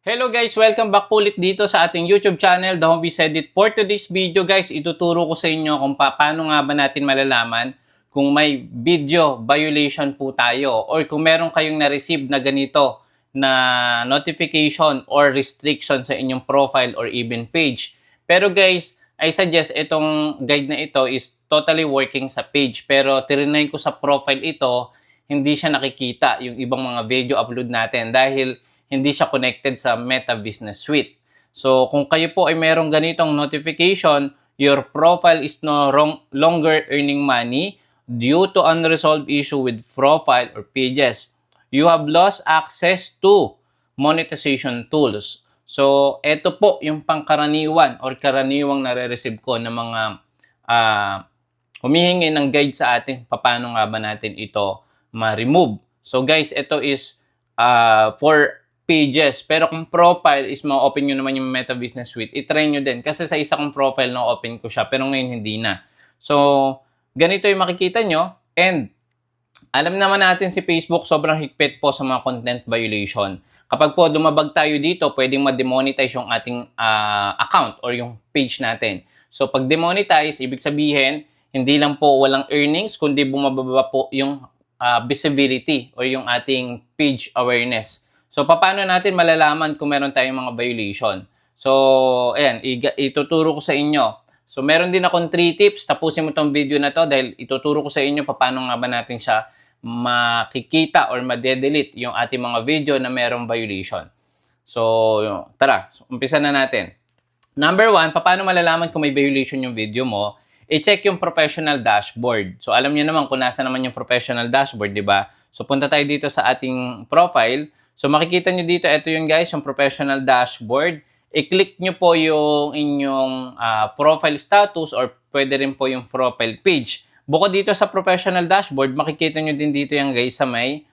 Hello guys! Welcome back po ulit dito sa ating YouTube channel, The Homebase Edit. For today's video guys, ituturo ko sa inyo kung paano nga ba natin malalaman kung may video violation po tayo or kung meron kayong na-receive na ganito na notification or restriction sa inyong profile or even page. Pero guys, I suggest itong guide na ito is totally working sa page. Pero tirinay ko sa profile ito, hindi siya nakikita yung ibang mga video upload natin dahil hindi siya connected sa Meta Business Suite. So, kung kayo po ay merong ganitong notification, your profile is no longer earning money due to unresolved issue with profile or pages. You have lost access to monetization tools. So, ito po yung pangkaraniwan or karaniwang nare-receive ko ng mga humihingi ng guide sa atin paano nga ba natin ito ma-remove. So, guys, ito is for pages. Pero kung profile is ma-open nyo naman yung Meta Business Suite, itry nyo din. Kasi sa isa kong profile na-open ko siya, pero ngayon hindi na. So, ganito yung makikita nyo. And, alam naman natin si Facebook sobrang higpit po sa mga content violation. Kapag po dumabag tayo dito, pwedeng ma-demonetize yung ating account or yung page natin. So, pag demonetize, ibig sabihin, hindi lang po walang earnings, kundi bumababa po yung visibility or yung ating page awareness. So, paano natin malalaman kung meron tayong mga violation? So, ayan, ituturo ko sa inyo. So, meron din akong 3 tips. Tapusin mo tong video na to dahil ituturo ko sa inyo paano nga ba natin siya makikita or ma-delete yung ating mga video na merong violation. So, tara, umpisa na natin. Number 1, paano malalaman kung may violation yung video mo? I-check yung professional dashboard. So, alam niyo naman kung nasa naman yung professional dashboard, di ba? So, punta tayo dito sa ating profile. So, makikita nyo dito, ito yung guys, yung professional dashboard. I-click nyo po yung inyong profile status or pwede rin po yung profile page. Bukod dito sa professional dashboard, makikita nyo din dito yung guys sa may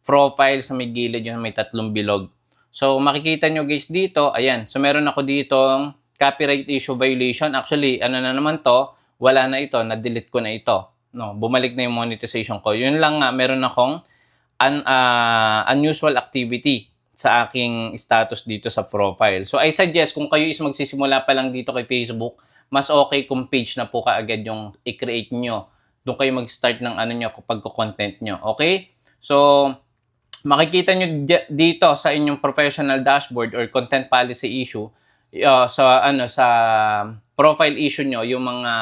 profile, sa may gilid, yung may tatlong bilog. So, makikita nyo guys dito, ayan. So, meron ako ditong copyright issue violation. Actually, ano na naman to, wala na ito, na-delete ko na ito. No, bumalik na yung monetization ko. Yun lang nga, meron akong unusual activity sa aking status dito sa profile. So, I suggest kung kayo is magsisimula pa lang dito kay Facebook, mas okay kung page na po kaagad yung i-create nyo. Doon kayo mag-start ng ano nyo, pagko-content nyo. Okay? So, makikita nyo dito sa inyong professional dashboard or content policy issue, sa profile issue nyo, yung mga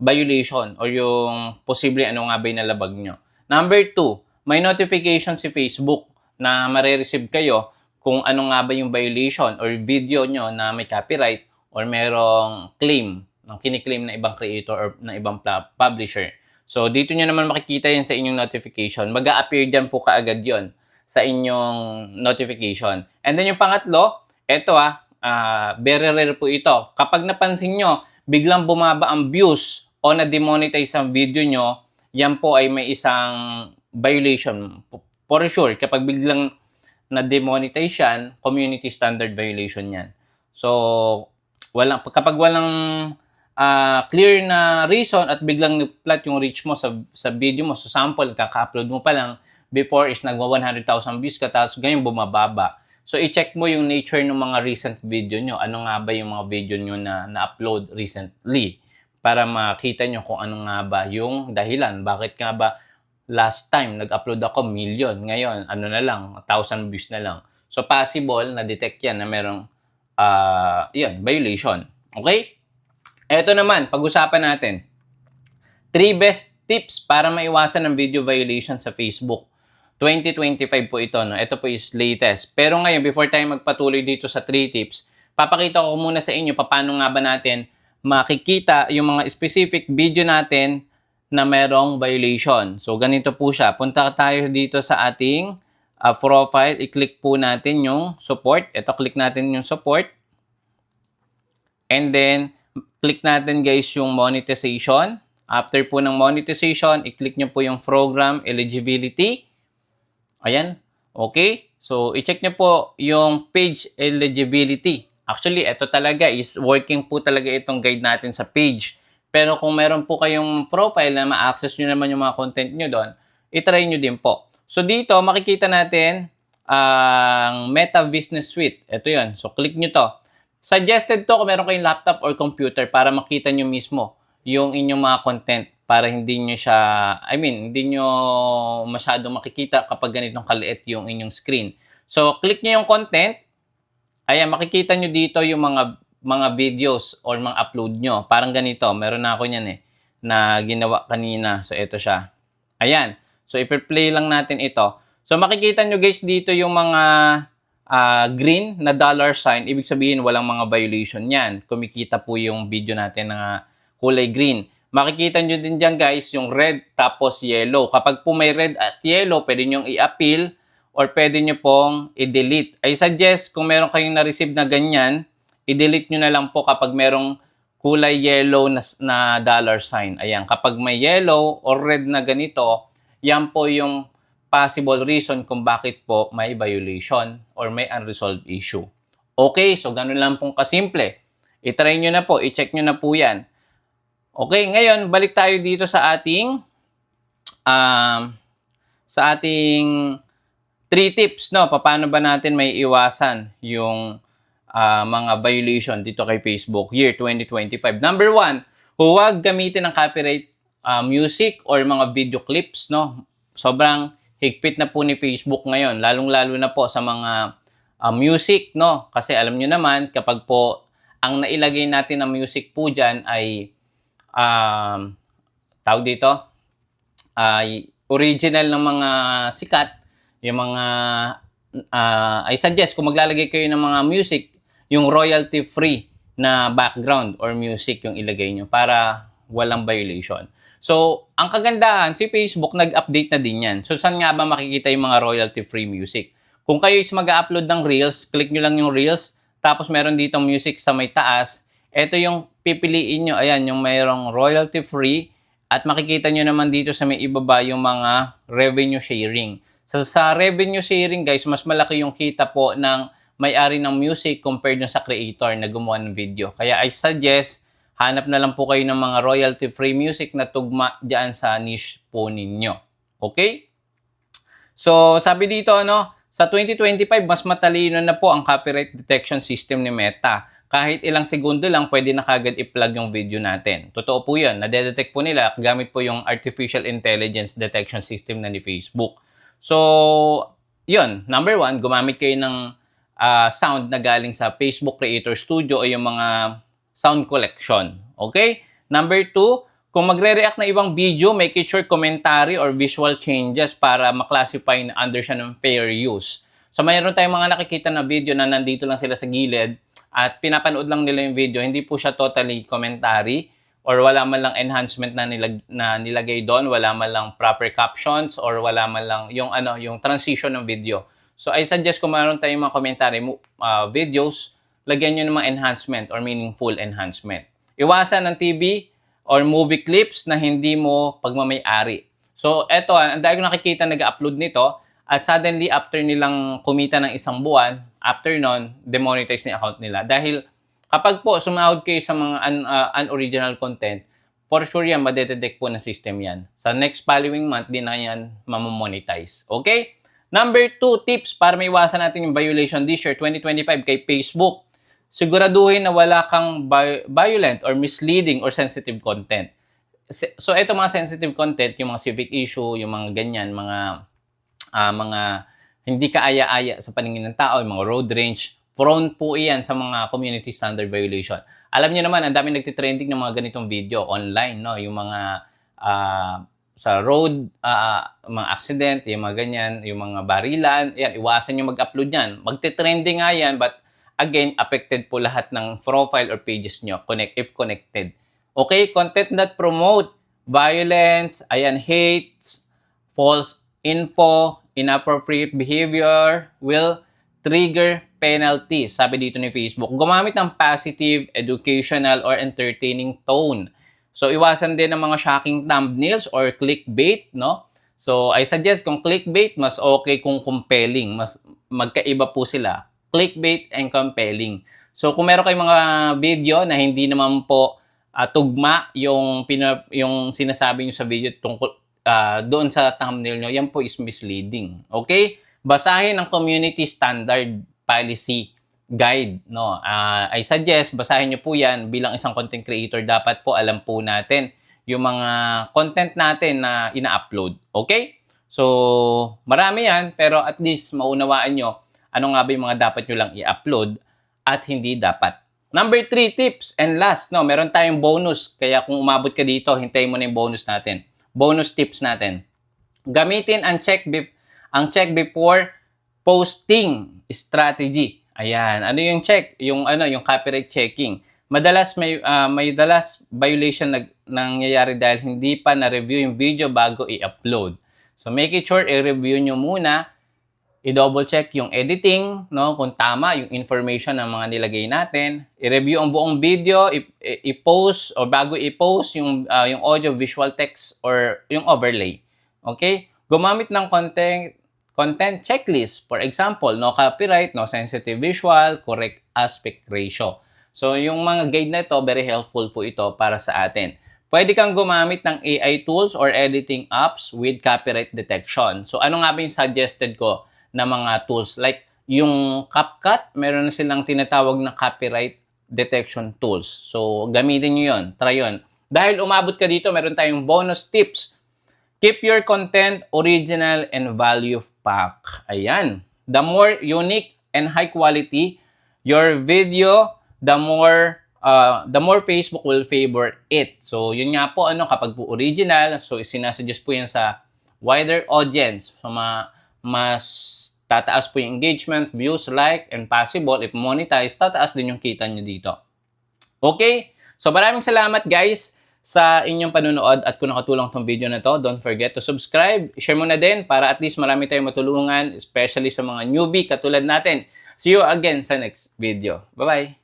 violation or yung posible ano nga ba yung nalabag nyo. Number 2, may notification si Facebook na mare-receive kayo kung ano nga ba yung violation or video nyo na may copyright or merong claim, kiniklaim na ibang creator or na ibang publisher. So, dito nyo naman makikita yan sa inyong notification. Mag-a-appear dyan po kaagad yon sa inyong notification. And then yung pangatlo, eto very rare po ito. Kapag napansin nyo, biglang bumaba ang views o na-demonetize ang video nyo, yan po ay may isang violation. For sure, kapag biglang na-demonetize yan, community standard violation yan. So, kapag walang clear na reason at biglang nag-flat yung reach mo sa video mo, sa sample, kaka-upload mo pa lang, before is nagwa 100,000 views ka, tapos ngayon bumababa. So, i-check mo yung nature ng mga recent video nyo. Ano nga ba yung mga video nyo na na-upload recently? Para makita nyo kung ano nga ba yung dahilan. Bakit nga ba last time nag-upload ako million, ngayon ano na lang, 1,000 views na lang. So possible na detect yan na merong violation. Okay? Eto naman, pag-usapan natin. 3 best tips para maiwasan ang video violation sa Facebook. 2025 po ito, no? Ito po is latest. Pero ngayon, before tayo magpatuloy dito sa 3 tips, papakita ko muna sa inyo paano nga ba natin makikita yung mga specific video natin na merong violation. So, ganito po siya. Punta tayo dito sa ating profile. I-click po natin yung support. Ito, click natin yung support. And then, click natin guys yung monetization. After po ng monetization, i-click nyo po yung program eligibility. Ayan. Okay. So, i-check nyo po yung page eligibility. Actually, ito talaga is working po talaga itong guide natin sa page. Pero kung meron po kayong profile na ma-access nyo naman yung mga content nyo doon, itry nyo din po. So dito, makikita natin ang Meta Business Suite. Ito yun. So, click nyo to. Suggested to kung meron kayong laptop or computer para makita nyo mismo yung inyong mga content para hindi nyo siya, hindi nyo masyadong makikita kapag ganitong kaliit yung inyong screen. So, click nyo yung content. Ayan, makikita nyo dito yung mga videos or mga upload nyo. Parang ganito. Meron na ako niyan na ginawa kanina. So, ito siya. Ayan. So, ipi-play lang natin ito. So, makikita nyo guys dito yung mga green na dollar sign. Ibig sabihin, walang mga violation yan. Kumikita po yung video natin na kulay green. Makikita nyo din dyan guys yung red tapos yellow. Kapag po may red at yellow, pwede nyo i-appeal or pwede nyo pong i-delete. I suggest kung meron kayong na-receive na ganyan, i-delete nyo na lang po kapag merong kulay yellow na dollar sign. Ayan, kapag may yellow or red na ganito, yan po yung possible reason kung bakit po may violation or may unresolved issue. Okay, so ganun lang pong kasimple. I-try nyo na po, i-check nyo na po yan. Okay, ngayon, balik tayo dito sa ating 3 tips, no? Paano ba natin may iwasan yung mga violation dito kay Facebook year 2025. Number 1, huwag gamitin ng copyright music or mga video clips, no? Sobrang higpit na po ni Facebook ngayon, lalong-lalo na po sa mga music, no? Kasi alam nyo naman, kapag po ang nailagay natin na music po dyan ay tawag dito, ay original ng mga sikat, yung mga I suggest kung maglalagay kayo ng mga music, yung royalty free na background or music yung ilagay nyo para walang violation. So, ang kagandahan, si Facebook nag-update na din yan. So, saan nga ba makikita yung mga royalty free music? Kung kayo is mag-upload ng Reels, click nyo lang yung Reels, tapos meron ditong music sa may taas, ito yung pipiliin nyo, ayan, yung mayroong royalty free, at makikita nyo naman dito sa may ibaba yung mga revenue sharing. So, sa revenue sharing, guys, mas malaki yung kita po ng may-ari ng music compared sa creator na gumawa ng video. Kaya I suggest, hanap na lang po kayo ng mga royalty-free music na tugma dyan sa niche po ninyo. Okay? So, sabi dito, sa 2025, mas matalino na po ang copyright detection system ni Meta. Kahit ilang segundo lang, pwede na kagad i-plug yung video natin. Totoo po yun. Nade-detect po nila gamit po yung artificial intelligence detection system na ni Facebook. So, yun. Number 1, gumamit kayo ng sound na galing sa Facebook Creator Studio o yung mga sound collection. Okay? Number 2, kung magre-react na ibang video, make it sure commentary or visual changes para maklasify na under siya ng fair use. So, mayroon tayong mga nakikita na video na nandito lang sila sa gilid at pinapanood lang nila yung video. Hindi po siya totally commentary or wala man lang enhancement na nilagay doon, wala man lang proper captions or wala man lang yung transition ng video. So, I suggest kung mayroon tayong mga commentary videos, lagyan nyo ng mga enhancement or meaningful enhancement. Iwasan ng TV or movie clips na hindi mo pagmamay-ari. So, eto, ang dahil ko nakikita nag-upload nito at suddenly after nilang kumita ng isang buwan, after nun, demonetize na account nila. Dahil kapag po sumahod kayo sa mga unoriginal content, for sure yan, madedetect po ng system yan. Sa next following month, din na yan mamamonetize. Okay? Number 2 tips para maiwasan natin yung violation this year, 2025 kay Facebook. Siguraduhin na wala kang violent or misleading or sensitive content. So, ito mga sensitive content, yung mga civic issue, yung mga ganyan, mga hindi kaaya-aya sa paningin ng tao, yung mga road rage, prone po iyan sa mga community standard violation. Alam niyo naman, ang dami nagtitrending ng mga ganitong video online, no? Yung mga sa road, mga accident, yung mga ganyan, yung mga barilan, yan, iwasan nyo mag-upload yan. Magte-trending nga yan, but again, affected po lahat ng profile or pages nyo if connected. Okay, content that promote violence, ayan, hates, false info, inappropriate behavior will trigger penalties. Sabi dito ni Facebook, gumamit ng positive, educational, or entertaining tone. So, iwasan din ng mga shocking thumbnails or clickbait, no? So, I suggest kung clickbait, mas okay kung compelling. Mas magkaiba po sila. Clickbait and compelling. So, kung meron kayong mga video na hindi naman po tugma yung sinasabi nyo sa video tungkol doon sa thumbnail nyo, yan po is misleading. Okay? basahin ang community standard policy guide, no? I suggest basahin niyo po 'yan bilang isang content creator. Dapat po alam po natin yung mga content natin na ina-upload. Okay? So, marami 'yan, pero at least maunawaan niyo ano nga ba yung mga dapat niyo lang i-upload at hindi dapat. Number 3 tips and last, no, meron tayong bonus. Kaya kung umabot ka dito, hintayin mo na yung bonus natin. Bonus tips natin. Gamitin ang check before posting strategy. Ayan, ano yung check? Yung copyright checking. Madalas may violation na nangyayari dahil hindi pa na-review yung video bago i-upload. So make it sure i-review nyo muna, i-double check yung editing, no, kung tama yung information ng mga nilagay natin, i-review ang buong video, i-post or bago i-post yung audio, visual, text or yung overlay. Okay? Gumamit ng content checklist. For example, no copyright, no sensitive visual, correct aspect ratio. So, yung mga guide na ito, very helpful po ito para sa atin. Pwede kang gumamit ng AI tools or editing apps with copyright detection. So, ano nga ba yung suggested ko na mga tools? Like, yung CapCut, meron na silang tinatawag na copyright detection tools. So, gamitin nyo yun. Try yun. Dahil umabot ka dito, meron tayong bonus tips. Keep your content original and value pack. Ayan. The more unique and high quality your video, the more Facebook will favor it. So, yun nga po, kapag po original, so sinasuggest po yan sa wider audience. So, mas tataas po yung engagement, views, like, and possible, if monetize, tataas din yung kita nyo dito. Okay? So, maraming salamat guys sa inyong panunood at kung nakatulong tong video na to, don't forget to subscribe. Share mo na din para at least marami tayong matulungan, especially sa mga newbie katulad natin. See you again sa next video. Bye-bye!